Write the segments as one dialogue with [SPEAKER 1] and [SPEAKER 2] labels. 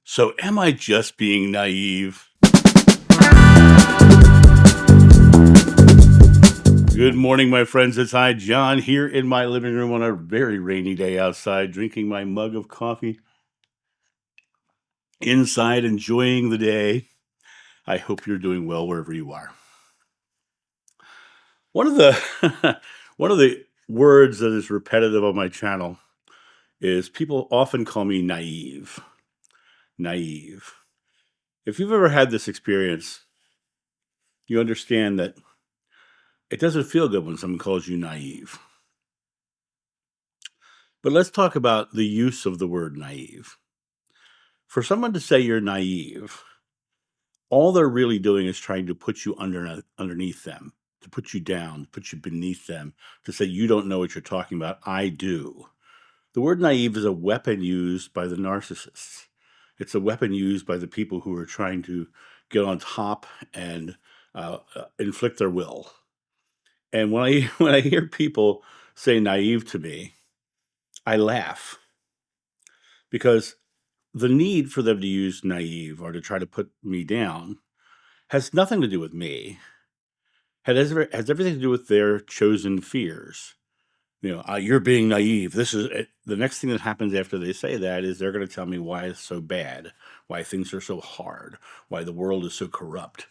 [SPEAKER 1] So, am I just being naive? Good morning, my friends. It's I, John, here in my living room on a very rainy day outside, drinking my mug of coffee, inside, enjoying the day. I hope you're doing well wherever you are. One of the one of the words that is repetitive on my channel is people often call me naive. Naive. If you've ever had this experience, you understand that it doesn't feel good when someone calls you naive. But let's talk about the use of the word naive. For someone to say you're naive, all they're really doing is trying to put you underneath them, to put you down, put you beneath them, to say you don't know what you're talking about. I do. The word naive is a weapon used by the narcissists. It's a weapon used by the people who are trying to get on top and inflict their will. And when I when I hear people say naive to me, I laugh because the need for them to use naive or to try to put me down has nothing to do with me. Has everything to do with their chosen fears. You're being naive. This is it. The next thing that happens after they say that is they're going to tell me why it's so bad, why things are so hard, why the world is so corrupt.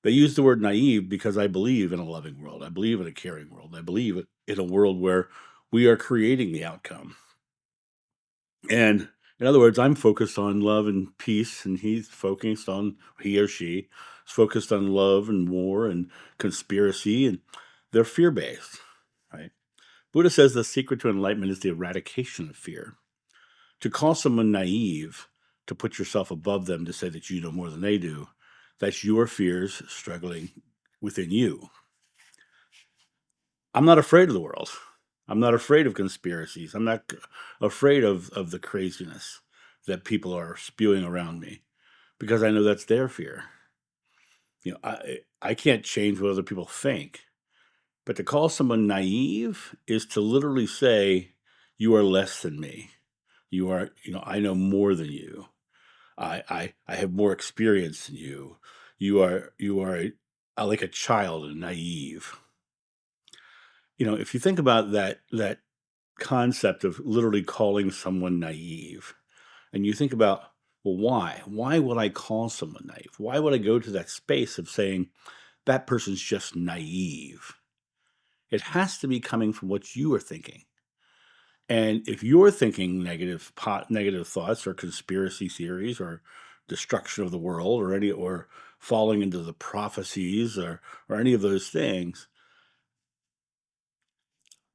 [SPEAKER 1] They use the word naive because I believe in a loving world. I believe in a caring world. I believe in a world where we are creating the outcome. And in other words, I'm focused on love and peace, and he or she is focused on love and war and conspiracy, and they're fear based, right? Buddha says the secret to enlightenment is the eradication of fear. To call someone naive, to put yourself above them, to say that you know more than they do, that's your fears struggling within you. I'm not afraid of the world. I'm not afraid of conspiracies. I'm not afraid of the craziness that people are spewing around me because I know that's their fear. I can't change what other people think, but to call someone naive is to literally say, you are less than me. You are, I know more than you. I have more experience than you. You are like a child and naive. If you think about that concept of literally calling someone naive, and you think about, well, why would I call someone naive? Why would I go to that space of saying that person's just naive? It has to be coming from what you are thinking. And if you're thinking negative thoughts or conspiracy theories or destruction of the world or falling into the prophecies or any of those things,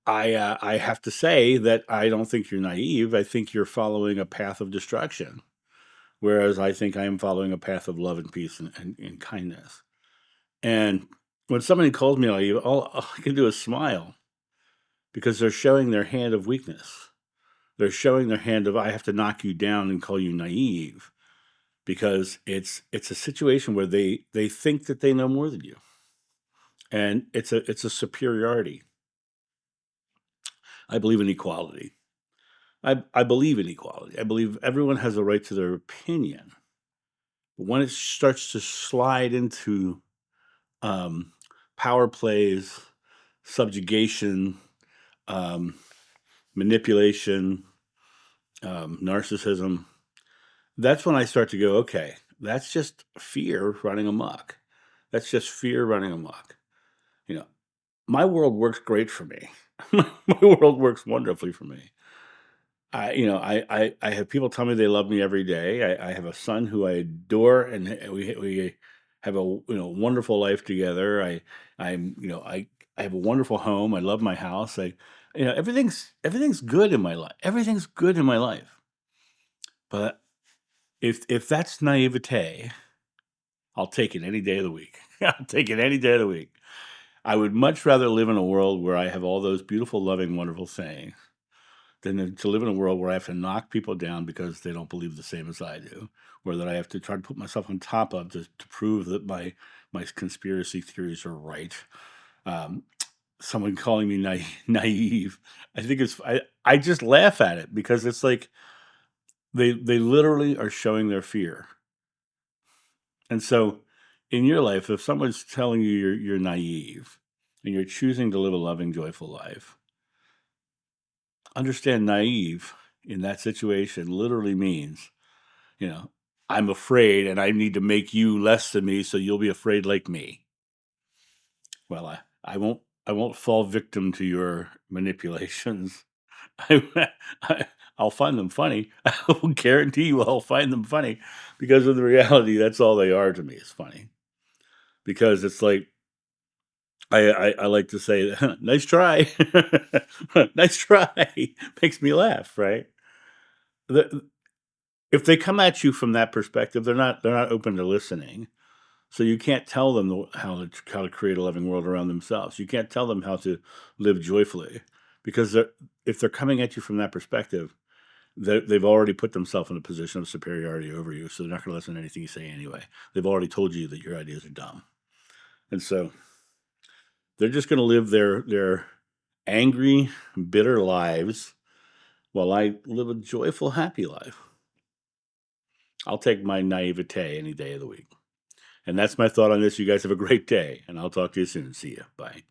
[SPEAKER 1] I have to say that I don't think you're naive. I think you're following a path of destruction, whereas I think I am following a path of love and peace and kindness. And when somebody calls me naive, all I can do is smile because they're showing their hand of weakness. They're showing their hand of I have to knock you down and call you naive because it's a situation where they think that they know more than you, and it's a superiority. I believe in equality. I believe in equality. I believe everyone has a right to their opinion. But when it starts to slide into um, power plays, subjugation, um, manipulation, narcissism, that's when I start to go, okay, that's just fear running amok. That's just fear running amok. You know, my world works great for me. My world works wonderfully for me. I have people tell me they love me every day. I have a son who I adore, and we have a wonderful life together. I'm you know I have a wonderful home. I love my house. Everything's good in my life. Everything's good in my life. But if that's naivete, I'll take it any day of the week. I'll take it any day of the week. I would much rather live in a world where I have all those beautiful, loving, wonderful things than to live in a world where I have to knock people down because they don't believe the same as I do, or that I have to try to put myself on top of to prove that my conspiracy theories are right. Um, Someone calling me naive, I think I just laugh at it because it's like They literally are showing their fear. And so in your life, if someone's telling you you're naive and you're choosing to live a loving, joyful life, understand naive in that situation literally means, you know, I'm afraid and I need to make you less than me so you'll be afraid like me. Well, I won't fall victim to your manipulations. I, I'll find them funny. I will guarantee you I'll find them funny because of the reality that's all they are to me is funny. Because it's like I like to say, nice try. Nice try. Makes me laugh, right? The, if they come at you from that perspective, they're not open to listening. So you can't tell them how to create a loving world around themselves. You can't tell them how to live joyfully because if they're coming at you from that perspective, they've already put themselves in a position of superiority over you. So they're not going to listen to anything you say anyway. They've already told you that your ideas are dumb, and so they're just going to live their angry, bitter lives while I live a joyful, happy life. I'll take my naivete any day of the week. And that's my thought on this. You guys have a great day, and I'll talk to you soon. See you. Bye.